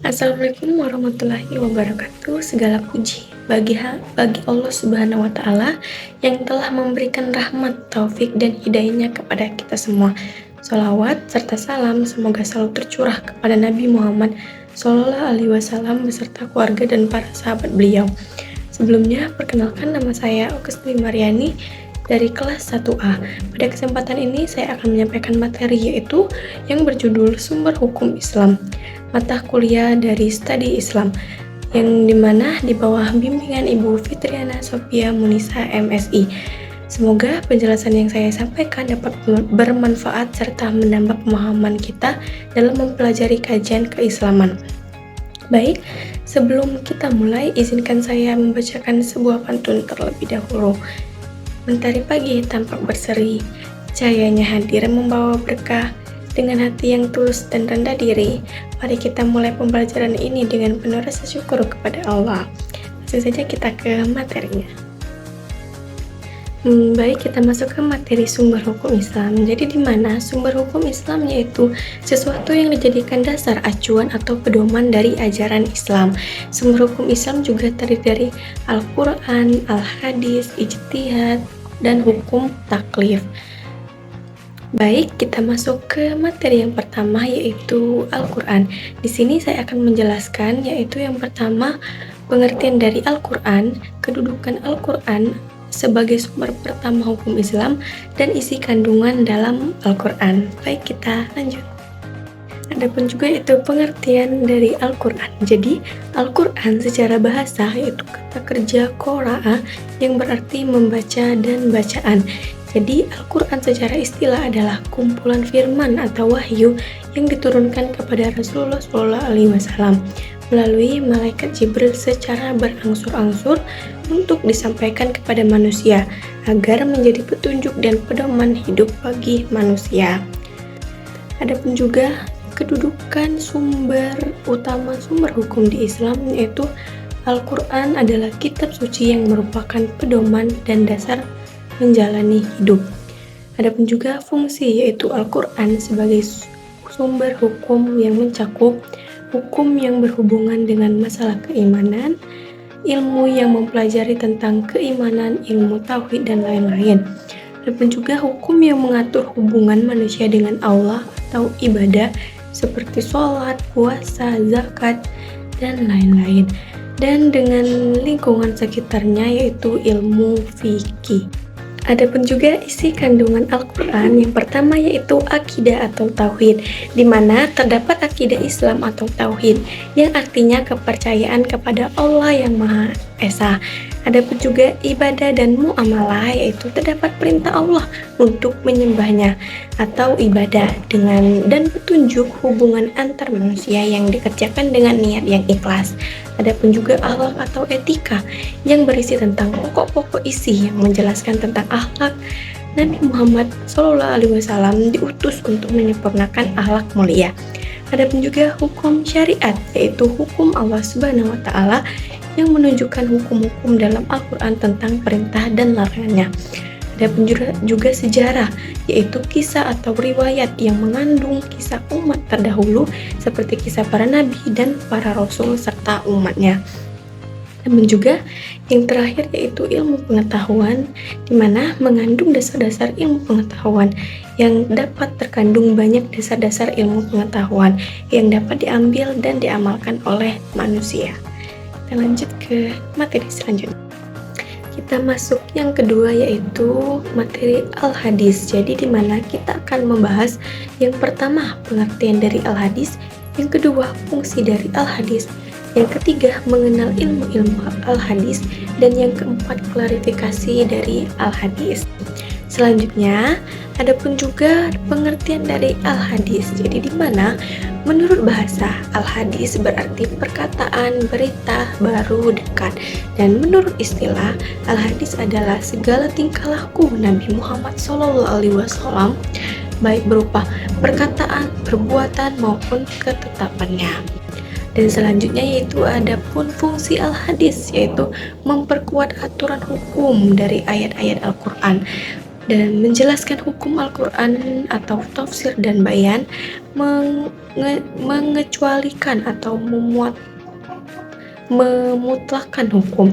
Assalamualaikum warahmatullahi wabarakatuh. Segala puji bagi Allah Subhanahu wa Ta'ala yang telah memberikan rahmat, taufik, dan hidayahnya kepada kita semua. Sholawat serta salam semoga selalu tercurah kepada Nabi Muhammad SAW beserta keluarga dan para sahabat beliau. Sebelumnya, perkenalkan nama saya Augusti Mariani dari kelas 1A. Pada kesempatan ini saya akan menyampaikan materi yaitu yang berjudul Sumber Hukum Islam, mata kuliah dari Studi Islam, yang dimana di bawah bimbingan Ibu Fitriana Sofia Munisa MSI. Semoga penjelasan yang saya sampaikan dapat bermanfaat serta menambah pemahaman kita dalam mempelajari kajian keislaman. Baik, sebelum kita mulai, izinkan saya membacakan sebuah pantun terlebih dahulu. Mentari pagi tampak berseri, cahayanya hadir membawa berkah. Dengan hati yang tulus dan rendah diri, mari kita mulai pembelajaran ini dengan penuh rasa syukur kepada Allah. Langsung saja kita ke materinya. Baik, kita masuk ke materi sumber hukum Islam. Jadi di mana sumber hukum Islam yaitu sesuatu yang dijadikan dasar acuan atau pedoman dari ajaran Islam. Sumber hukum Islam juga terdiri dari Al-Quran, Al-Hadis, Ijtihad, dan hukum taklif. Baik, kita masuk ke materi yang pertama yaitu Al-Quran. Di sini saya akan menjelaskan yaitu yang pertama pengertian dari Al-Quran, kedudukan Al-Quran sebagai sumber pertama hukum Islam, dan isi kandungan dalam Al-Quran. Baik, kita lanjut. Adapun juga itu pengertian dari Al-Quran. Jadi, Al-Quran secara bahasa yaitu kata kerja qara'a yang berarti membaca dan bacaan. Jadi, Al-Quran secara istilah adalah kumpulan firman atau wahyu yang diturunkan kepada Rasulullah SAW melalui malaikat Jibril secara berangsur-angsur untuk disampaikan kepada manusia agar menjadi petunjuk dan pedoman hidup bagi manusia. Adapun juga kedudukan sumber hukum di Islam yaitu Al-Quran adalah kitab suci yang merupakan pedoman dan dasar menjalani hidup. Adapun juga fungsi yaitu Al-Quran sebagai sumber hukum yang mencakup hukum yang berhubungan dengan masalah keimanan, ilmu yang mempelajari tentang keimanan, ilmu tauhid, dan lain-lain. Adapun juga hukum yang mengatur hubungan manusia dengan Allah atau ibadah seperti sholat, puasa, zakat, dan lain-lain. Dan dengan lingkungan sekitarnya yaitu ilmu fikih. Adapun juga isi kandungan Al-Quran yang pertama yaitu akidah atau tauhid, di mana terdapat akidah Islam atau tauhid yang artinya kepercayaan kepada Allah yang Maha Esa. Adapun juga ibadah dan muamalah yaitu terdapat perintah Allah untuk menyembahnya atau ibadah dan petunjuk hubungan antar manusia yang dikerjakan dengan niat yang ikhlas. Adapun juga akhlak atau etika yang berisi tentang pokok-pokok isi yang menjelaskan tentang akhlak. Nabi Muhammad SAW diutus untuk menyempurnakan akhlak mulia. Adapun juga hukum syariat yaitu hukum Allah Subhanahu wa Ta'ala yang menunjukkan hukum-hukum dalam Al-Quran tentang perintah dan larangannya. Adapun juga sejarah yaitu kisah atau riwayat yang mengandung kisah umat terdahulu seperti kisah para nabi dan para rasul serta umatnya. Dan juga yang terakhir yaitu ilmu pengetahuan, di mana mengandung dasar-dasar ilmu pengetahuan yang dapat terkandung banyak dasar-dasar ilmu pengetahuan yang dapat diambil dan diamalkan oleh manusia. Kita lanjut ke materi selanjutnya. Kita masuk yang kedua yaitu materi Al-Hadis. Jadi di mana kita akan membahas yang pertama pengertian dari Al-Hadis, yang kedua fungsi dari Al-Hadis, yang ketiga mengenal ilmu-ilmu Al-Hadis, dan yang keempat klarifikasi dari Al-Hadis. Selanjutnya, adapun juga pengertian dari Al-Hadis. Jadi di mana menurut bahasa Al-Hadis berarti perkataan, berita, baru, dekat. Dan menurut istilah, Al-Hadis adalah segala tingkah laku Nabi Muhammad SAW, baik berupa perkataan, perbuatan, maupun ketetapannya. Dan selanjutnya yaitu adapun fungsi Al-Hadis yaitu memperkuat aturan hukum dari ayat-ayat Al-Quran. dan menjelaskan hukum Al-Quran atau tafsir dan bayan, mengecualikan atau memutlakkan hukum.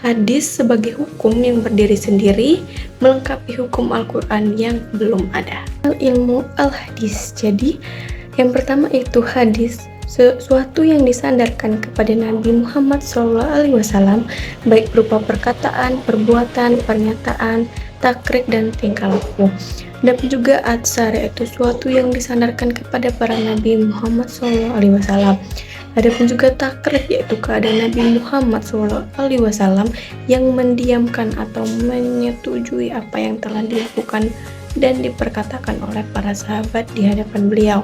Hadis sebagai hukum yang berdiri sendiri, melengkapi hukum Al-Quran yang belum ada. Ilmu al-hadis. Jadi, yang pertama itu hadis, sesuatu yang disandarkan kepada Nabi Muhammad SAW, baik berupa perkataan, perbuatan, pernyataan, takrik, dan tingkah laku. Dan juga atsar, yaitu sesuatu yang disandarkan kepada para Nabi Muhammad SAW. Adapun juga takrir, yaitu keadaan Nabi Muhammad SAW yang mendiamkan atau menyetujui apa yang telah dilakukan dan diperkatakan oleh para sahabat di hadapan beliau.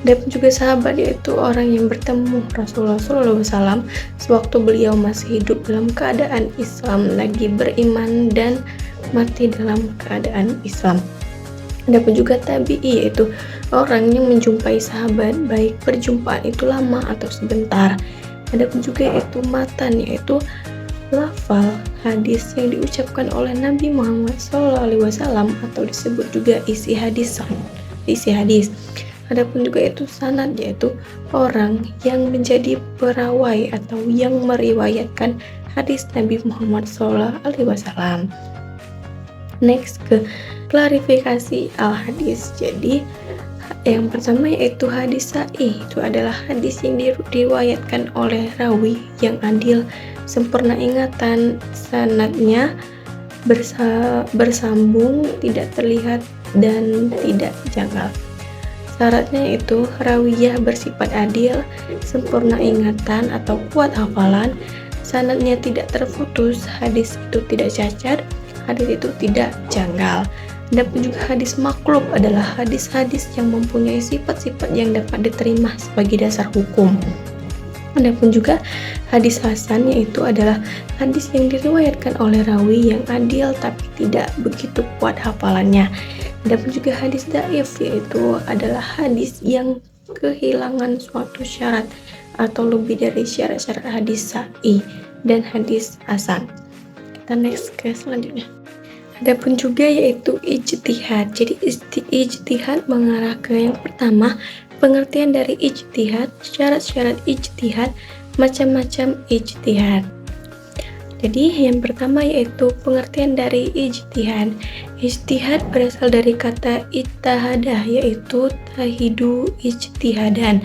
Dan juga sahabat, yaitu orang yang bertemu Rasulullah SAW sewaktu beliau masih hidup dalam keadaan Islam, lagi beriman dan mati dalam keadaan Islam. Adapun juga tabi'i, yaitu orang yang menjumpai sahabat, baik perjumpaan itu lama atau sebentar. Adapun juga yaitu matan, yaitu lafal hadis yang diucapkan oleh Nabi Muhammad SAW atau disebut juga isi hadis. Adapun juga itu sanad, yaitu orang yang menjadi perawai atau yang meriwayatkan hadis Nabi Muhammad SAW. Next ke klarifikasi al-hadis. Jadi yang pertama yaitu hadis sahih, itu adalah hadis yang diriwayatkan oleh rawi yang adil, sempurna ingatan, sanadnya bersambung, tidak terlihat dan tidak janggal. Syaratnya itu rawiyah bersifat adil, sempurna ingatan atau kuat hafalan, sanadnya tidak terputus, hadis itu tidak cacat, hadis itu tidak janggal. Dan juga hadis maklub adalah hadis-hadis yang mempunyai sifat-sifat yang dapat diterima sebagai dasar hukum. Adapun juga hadis hasan, yaitu adalah hadis yang diriwayatkan oleh rawi yang adil tapi tidak begitu kuat hafalannya. Adapun juga hadis dhaif, yaitu adalah hadis yang kehilangan suatu syarat atau lebih dari syarat-syarat hadis sahih dan hadis hasan. Kita next ke selanjutnya. Adapun juga yaitu ijtihad. Jadi ijtihad mengarah ke yang pertama, pengertian dari ijtihad, syarat-syarat ijtihad, macam-macam ijtihad. Jadi yang pertama yaitu pengertian dari ijtihad. Ijtihad berasal dari kata ijtahadah, yaitu tahidu ijtihadan.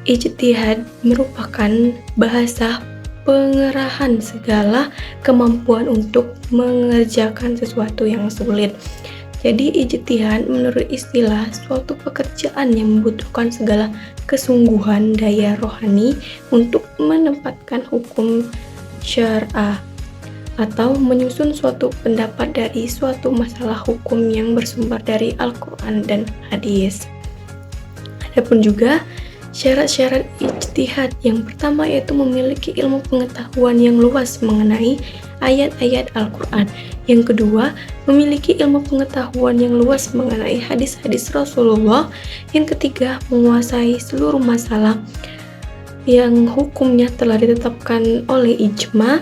Ijtihad merupakan bahasa pengerahan segala kemampuan untuk mengerjakan sesuatu yang sulit. Jadi ijtihad menurut istilah suatu pekerjaan yang membutuhkan segala kesungguhan daya rohani untuk menempatkan hukum syar'ah atau menyusun suatu pendapat dari suatu masalah hukum yang bersumber dari Al-Quran dan hadis. Adapun juga syarat-syarat ijtihad, yang pertama yaitu memiliki ilmu pengetahuan yang luas mengenai ayat-ayat Al-Quran. Yang kedua, memiliki ilmu pengetahuan yang luas mengenai hadis-hadis Rasulullah. Yang ketiga, menguasai seluruh masalah yang hukumnya telah ditetapkan oleh ijma.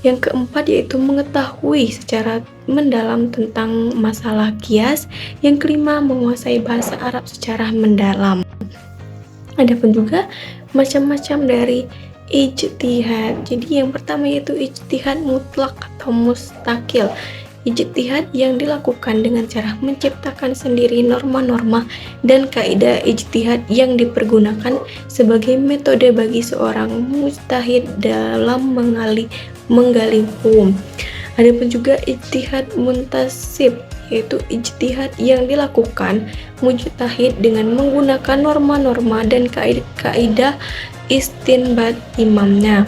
Yang keempat yaitu mengetahui secara mendalam tentang masalah qiyas. Yang kelima, menguasai bahasa Arab secara mendalam. Adapun juga macam-macam dari ijtihad. Jadi yang pertama yaitu ijtihad mutlak atau mustakil. Ijtihad yang dilakukan dengan cara menciptakan sendiri norma-norma dan kaidah ijtihad yang dipergunakan sebagai metode bagi seorang mujtahid dalam menggali hukum. Adapun juga ijtihad muntasib, yaitu ijtihad yang dilakukan mujtahid dengan menggunakan norma-norma dan kaidah istinbat imamnya.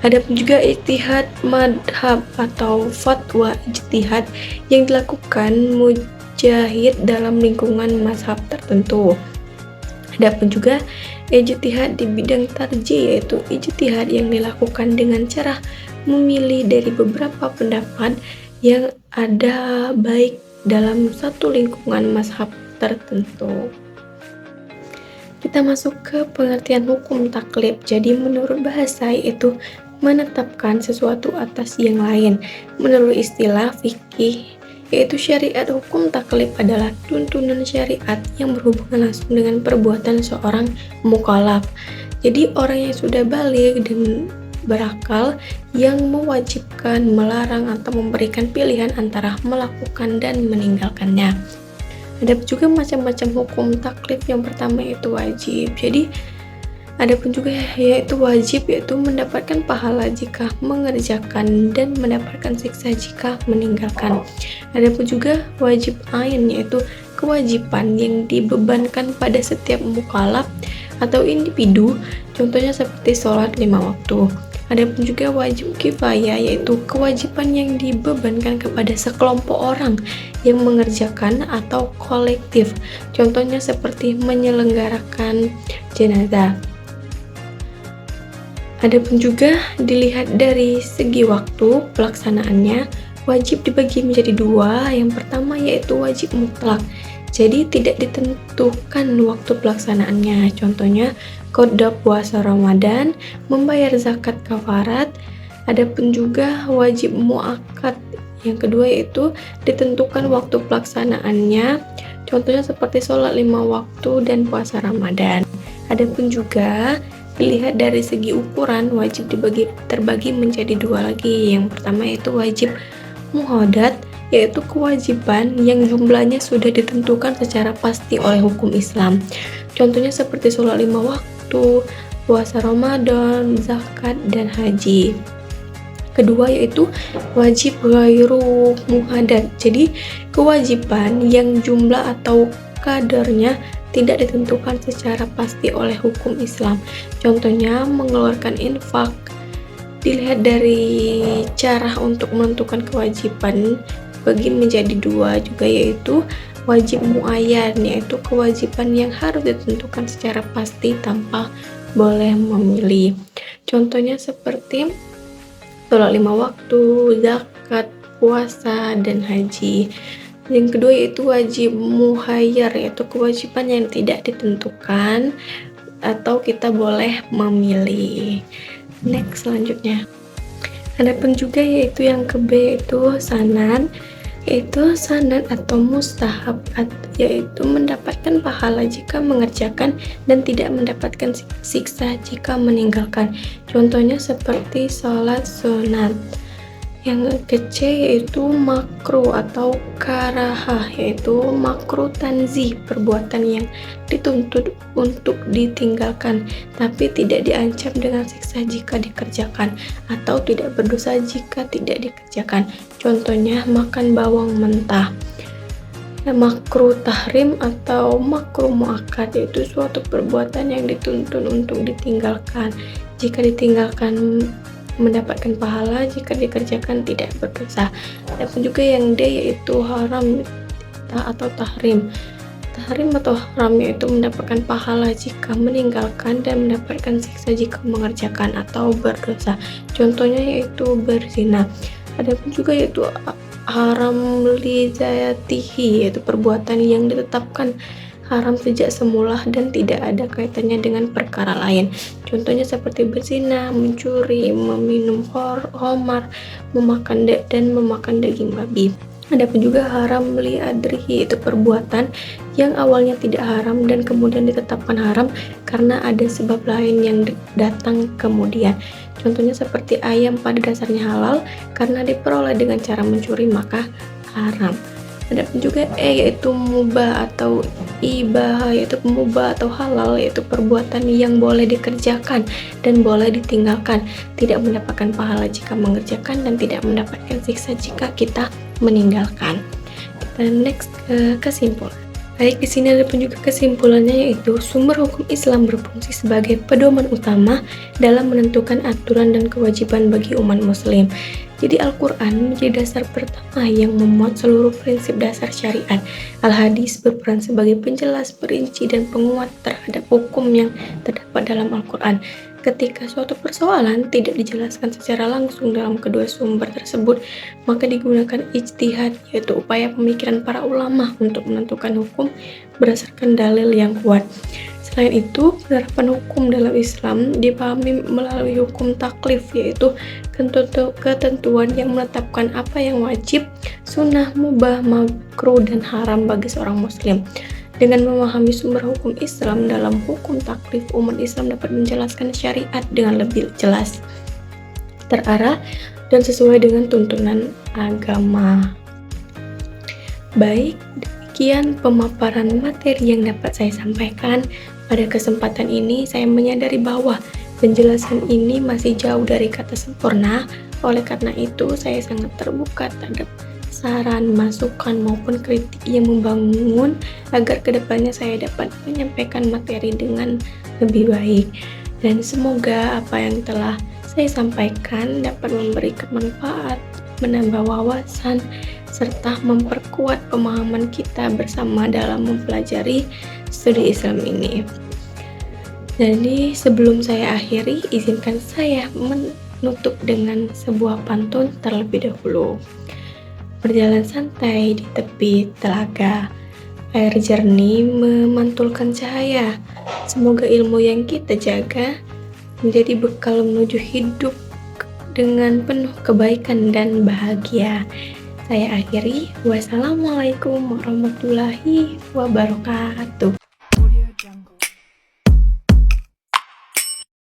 Adapun juga ijtihad madhab atau fatwa ijtihad yang dilakukan mujtahid dalam lingkungan mazhab tertentu. Adapun juga ijtihad di bidang tarjih, yaitu ijtihad yang dilakukan dengan cara memilih dari beberapa pendapat yang ada baik dalam satu lingkungan mazhab tertentu. Kita masuk ke pengertian hukum taklid. Jadi menurut bahasa yaitu menetapkan sesuatu atas yang lain. Menurut istilah fikih yaitu syariat hukum taklif adalah tuntunan syariat yang berhubungan langsung dengan perbuatan seorang mukallaf. Jadi orang yang sudah balik dan berakal yang mewajibkan, melarang, atau memberikan pilihan antara melakukan dan meninggalkannya. Ada juga macam-macam hukum taklif. Yang pertama itu wajib. Jadi ada pun juga yaitu wajib, yaitu mendapatkan pahala jika mengerjakan dan mendapatkan siksa jika meninggalkan. Ada pun juga wajib ain, yaitu kewajiban yang dibebankan pada setiap mukallaf atau individu, contohnya seperti sholat 5 waktu. Ada pun juga wajib kifayah, yaitu kewajiban yang dibebankan kepada sekelompok orang yang mengerjakan atau kolektif, contohnya seperti menyelenggarakan jenazah. Adapun juga dilihat dari segi waktu pelaksanaannya, wajib dibagi menjadi dua. Yang pertama yaitu wajib mutlak, jadi tidak ditentukan waktu pelaksanaannya, contohnya qada puasa Ramadan, membayar zakat kafarat. Adapun juga wajib muakkad, yang kedua yaitu ditentukan waktu pelaksanaannya, contohnya seperti sholat 5 waktu dan puasa Ramadan. Adapun juga dilihat dari segi ukuran, wajib terbagi menjadi dua lagi. Yang pertama yaitu wajib muhdath, yaitu kewajiban yang jumlahnya sudah ditentukan secara pasti oleh hukum Islam, contohnya seperti sholat 5 waktu, puasa Ramadan, zakat, dan haji. Kedua yaitu wajib ghairu muhdath, jadi kewajiban yang jumlah atau kadarnya tidak ditentukan secara pasti oleh hukum Islam, contohnya mengeluarkan infak. Dilihat dari cara untuk menentukan kewajiban bagi menjadi dua juga, yaitu wajib muayyan, yaitu kewajiban yang harus ditentukan secara pasti tanpa boleh memilih, contohnya seperti sholat 5 waktu, zakat, puasa, dan haji. Yang kedua yaitu wajib muhayyar, yaitu kewajiban yang tidak ditentukan atau kita boleh memilih. Next, selanjutnya adapun juga yaitu yang ke B yaitu sanad, yaitu sanad atau mustahab, yaitu mendapatkan pahala jika mengerjakan dan tidak mendapatkan siksa jika meninggalkan, contohnya seperti sholat sunat. Yang ke C yaitu makruh atau karahah, yaitu makruh tanzih, perbuatan yang dituntut untuk ditinggalkan tapi tidak diancam dengan siksa jika dikerjakan, atau tidak berdosa jika tidak dikerjakan, contohnya makan bawang mentah. Makruh tahrim atau makruh muakkad, yaitu suatu perbuatan yang dituntut untuk ditinggalkan, jika ditinggalkan mendapatkan pahala, jika dikerjakan tidak berdosa. Adapun juga yang D yaitu haram atau tahrim. Tahrim atau haram yaitu mendapatkan pahala jika meninggalkan dan mendapatkan siksa jika mengerjakan atau berdosa, contohnya yaitu berzina. Adapun juga yaitu haram li zatihi, yaitu perbuatan yang ditetapkan haram sejak semula dan tidak ada kaitannya dengan perkara lain, contohnya seperti berzina, mencuri, meminum khamar, memakan dan memakan daging babi. Adapun juga haram li adrihi, itu perbuatan yang awalnya tidak haram dan kemudian ditetapkan haram karena ada sebab lain yang datang kemudian, contohnya seperti ayam pada dasarnya halal karena diperoleh dengan cara mencuri maka haram. Adapun juga E yaitu mubah atau ibah, yaitu mubah atau halal, yaitu perbuatan yang boleh dikerjakan dan boleh ditinggalkan, tidak mendapatkan pahala jika mengerjakan dan tidak mendapatkan siksa jika kita meninggalkan. Kita next ke kesimpulan. Baik, di sini ada pun juga kesimpulannya, yaitu sumber hukum Islam berfungsi sebagai pedoman utama dalam menentukan aturan dan kewajiban bagi umat muslim. Jadi Al-Quran menjadi dasar pertama yang memuat seluruh prinsip dasar syariat. Al-Hadis berperan sebagai penjelas, perinci, dan penguat terhadap hukum yang terdapat dalam Al-Quran. Ketika suatu persoalan tidak dijelaskan secara langsung dalam kedua sumber tersebut, maka digunakan ijtihad, yaitu upaya pemikiran para ulama untuk menentukan hukum berdasarkan dalil yang kuat. Selain itu, penerapan hukum dalam Islam dipahami melalui hukum taklif, yaitu ketentuan yang menetapkan apa yang wajib, sunnah, mubah, makruh, dan haram bagi seorang muslim. Dengan memahami sumber hukum Islam dalam hukum taklif, umat Islam dapat menjelaskan syariat dengan lebih jelas, terarah, dan sesuai dengan tuntunan agama. Baik, demikian pemaparan materi yang dapat saya sampaikan. Pada kesempatan ini, saya menyadari bahwa penjelasan ini masih jauh dari kata sempurna. Oleh karena itu, saya sangat terbuka terhadap saran, masukan, maupun kritik yang membangun agar kedepannya saya dapat menyampaikan materi dengan lebih baik. Dan semoga apa yang telah saya sampaikan dapat memberikan manfaat, menambah wawasan, serta memperkuat pemahaman kita bersama dalam mempelajari studi Islam ini. Jadi sebelum saya akhiri, izinkan saya menutup dengan sebuah pantun terlebih dahulu. Berjalan santai di tepi telaga, air jernih memantulkan cahaya. Semoga ilmu yang kita jaga menjadi bekal menuju hidup dengan penuh kebaikan dan bahagia. Saya akhiri, wassalamualaikum warahmatullahi wabarakatuh.